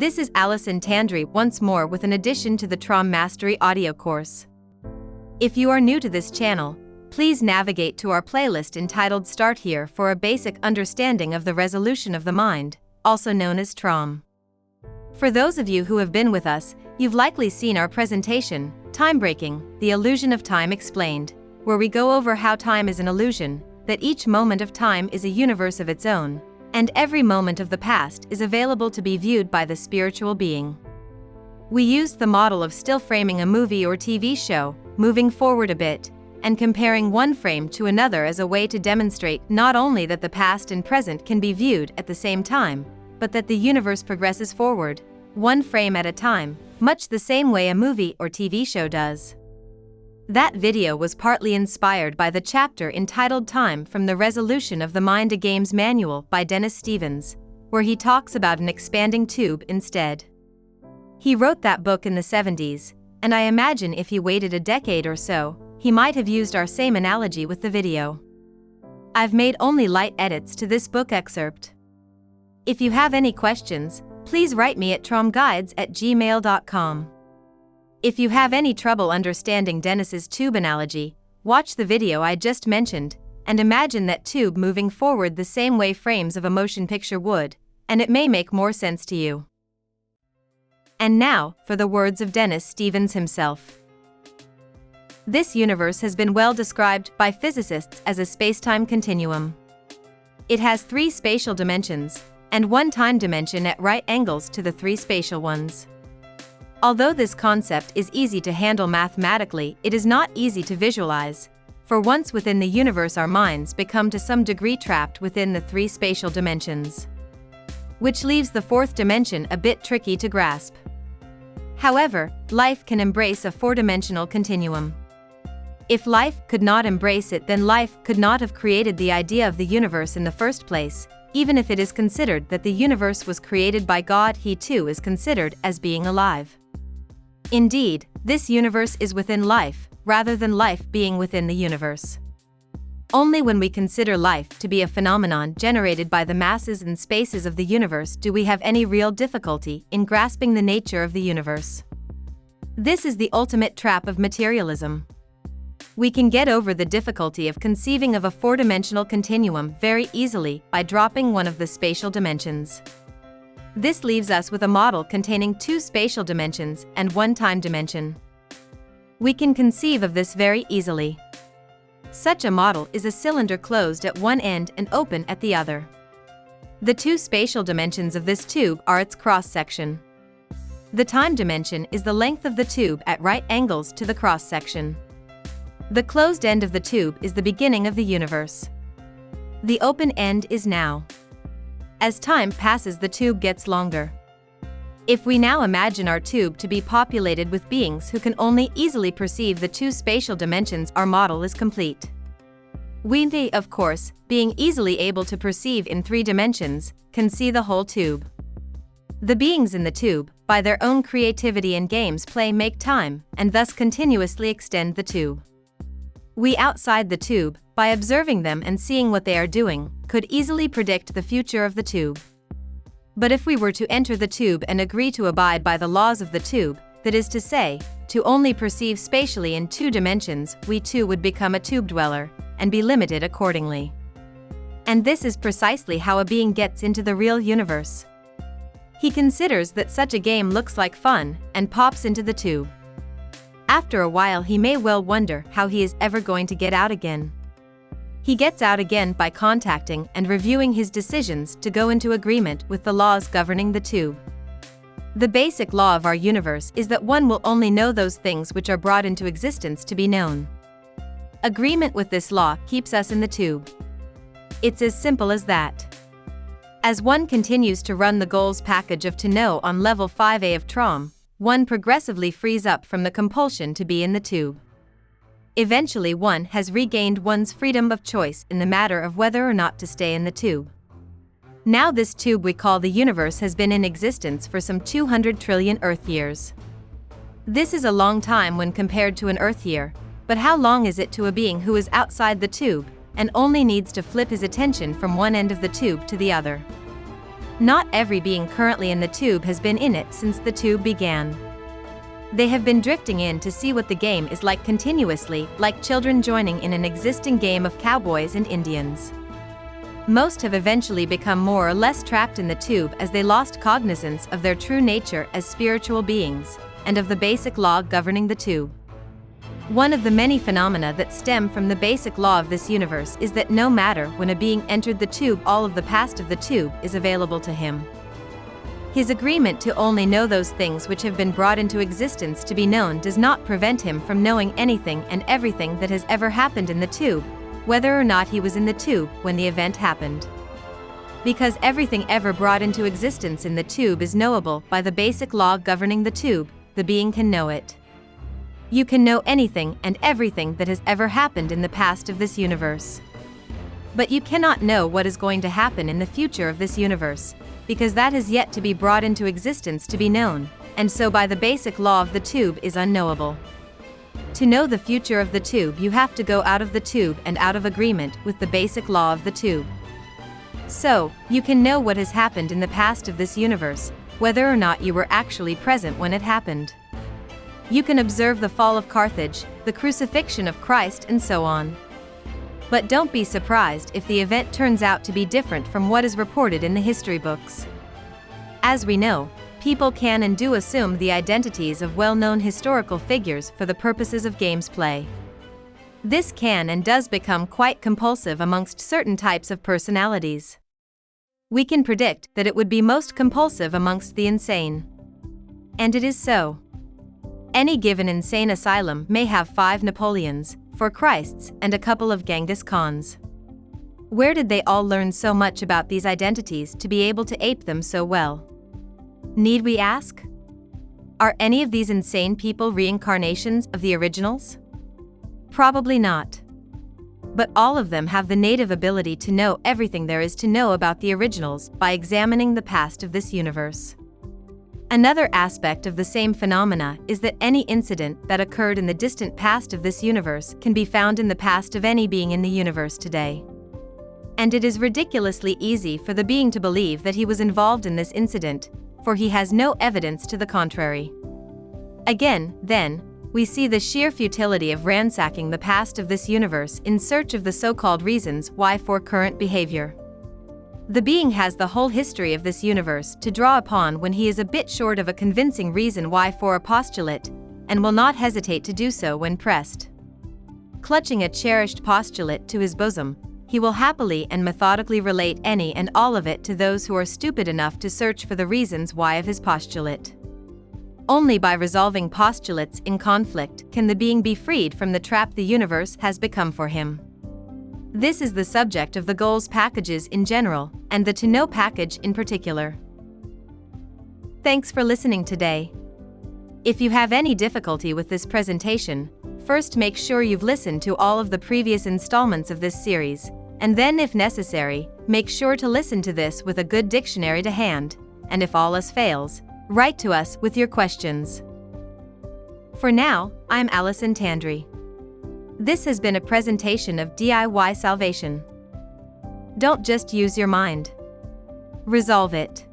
This is Alison Tandry once more with an addition to the TROM Mastery audio course. If you are new to this channel, please navigate to our playlist entitled Start Here for a basic understanding of the resolution of the mind, also known as TROM. For those of you who have been with us, you've likely seen our presentation, Time Breaking, the Illusion of Time Explained, where we go over how time is an illusion, that each moment of time is a universe of its own, and every moment of the past is available to be viewed by the spiritual being. We used the model of still framing a movie or TV show, moving forward a bit, and comparing one frame to another as a way to demonstrate not only that the past and present can be viewed at the same time, but that the universe progresses forward, one frame at a time, much the same way a movie or TV show does. That video was partly inspired by the chapter entitled Time from the Resolution of the Mind, a Games Manual by Dennis Stevens, where he talks about an expanding tube instead. He wrote that book in the 70s, and I imagine if he waited a decade or so, he might have used our same analogy with the video. I've made only light edits to this book excerpt. If you have any questions, please write me at tromguides@gmail.com. If you have any trouble understanding Dennis's tube analogy, watch the video I just mentioned, and imagine that tube moving forward the same way frames of a motion picture would, and it may make more sense to you. And now, for the words of Dennis Stevens himself. This universe has been well described by physicists as a space-time continuum. It has 3 spatial dimensions, and 1 time dimension at right angles to the 3 spatial ones. Although this concept is easy to handle mathematically, it is not easy to visualize, for once within the universe our minds become to some degree trapped within the 3 spatial dimensions, which leaves the 4th dimension a bit tricky to grasp. However, life can embrace a 4-dimensional continuum. If life could not embrace it, then life could not have created the idea of the universe in the first place. Even if it is considered that the universe was created by God, he too is considered as being alive. Indeed, this universe is within life, rather than life being within the universe. Only when we consider life to be a phenomenon generated by the masses and spaces of the universe do we have any real difficulty in grasping the nature of the universe. This is the ultimate trap of materialism. We can get over the difficulty of conceiving of a 4-dimensional continuum very easily by dropping one of the spatial dimensions. This leaves us with a model containing 2 spatial dimensions and 1 time dimension. We can conceive of this very easily. Such a model is a cylinder closed at one end and open at the other. The 2 spatial dimensions of this tube are its cross-section. The time dimension is the length of the tube at right angles to the cross-section. The closed end of the tube is the beginning of the universe. The open end is now. As time passes, the tube gets longer. If we now imagine our tube to be populated with beings who can only easily perceive the 2 spatial dimensions, our model is complete. We, of course, being easily able to perceive in 3 dimensions, can see the whole tube. The beings in the tube, by their own creativity and games play, make time, and thus continuously extend the tube. We outside the tube, by observing them and seeing what they are doing, could easily predict the future of the tube. But if we were to enter the tube and agree to abide by the laws of the tube, that is to say, to only perceive spatially in 2 dimensions, we too would become a tube dweller, and be limited accordingly. And this is precisely how a being gets into the real universe. He considers that such a game looks like fun, and pops into the tube. After a while he may well wonder how he is ever going to get out again. He gets out again by contacting and reviewing his decisions to go into agreement with the laws governing the tube. The basic law of our universe is that one will only know those things which are brought into existence to be known. Agreement with this law keeps us in the tube. It's as simple as that. As one continues to run the goals package of to know on level 5A of TROM, one progressively frees up from the compulsion to be in the tube. Eventually one has regained one's freedom of choice in the matter of whether or not to stay in the tube. Now this tube we call the universe has been in existence for some 200 trillion Earth years. This is a long time when compared to an Earth year, but how long is it to a being who is outside the tube, and only needs to flip his attention from one end of the tube to the other? Not every being currently in the tube has been in it since the tube began. They have been drifting in to see what the game is like continuously, like children joining in an existing game of cowboys and Indians. Most have eventually become more or less trapped in the tube as they lost cognizance of their true nature as spiritual beings, and of the basic law governing the tube. One of the many phenomena that stem from the basic law of this universe is that no matter when a being entered the tube, all of the past of the tube is available to him. His agreement to only know those things which have been brought into existence to be known does not prevent him from knowing anything and everything that has ever happened in the tube, whether or not he was in the tube when the event happened. Because everything ever brought into existence in the tube is knowable by the basic law governing the tube, the being can know it. You can know anything and everything that has ever happened in the past of this universe. But you cannot know what is going to happen in the future of this universe, because that has yet to be brought into existence to be known, and so by the basic law of the tube is unknowable. To know the future of the tube, you have to go out of the tube and out of agreement with the basic law of the tube. So, you can know what has happened in the past of this universe, whether or not you were actually present when it happened. You can observe the fall of Carthage, the crucifixion of Christ, and so on. But don't be surprised if the event turns out to be different from what is reported in the history books. As we know, people can and do assume the identities of well-known historical figures for the purposes of games play. This can and does become quite compulsive amongst certain types of personalities. We can predict that it would be most compulsive amongst the insane. And it is so. Any given insane asylum may have 5 Napoleons, 4 Christs, and a couple of Genghis Khans. Where did they all learn so much about these identities to be able to ape them so well? Need we ask? Are any of these insane people reincarnations of the originals? Probably not. But all of them have the native ability to know everything there is to know about the originals by examining the past of this universe. Another aspect of the same phenomena is that any incident that occurred in the distant past of this universe can be found in the past of any being in the universe today. And it is ridiculously easy for the being to believe that he was involved in this incident, for he has no evidence to the contrary. Again, then, we see the sheer futility of ransacking the past of this universe in search of the so-called reasons why for current behavior. The being has the whole history of this universe to draw upon when he is a bit short of a convincing reason why for a postulate, and will not hesitate to do so when pressed. Clutching a cherished postulate to his bosom, he will happily and methodically relate any and all of it to those who are stupid enough to search for the reasons why of his postulate. Only by resolving postulates in conflict can the being be freed from the trap the universe has become for him. This is the subject of the goals packages in general, and the to know package in particular. Thanks for listening today. If you have any difficulty with this presentation, first make sure you've listened to all of the previous installments of this series, and then if necessary, make sure to listen to this with a good dictionary to hand, and if all else fails, write to us with your questions. For now, I'm Allison Tandry. This has been a presentation of DIY Salvation. Don't just use your mind. Resolve it.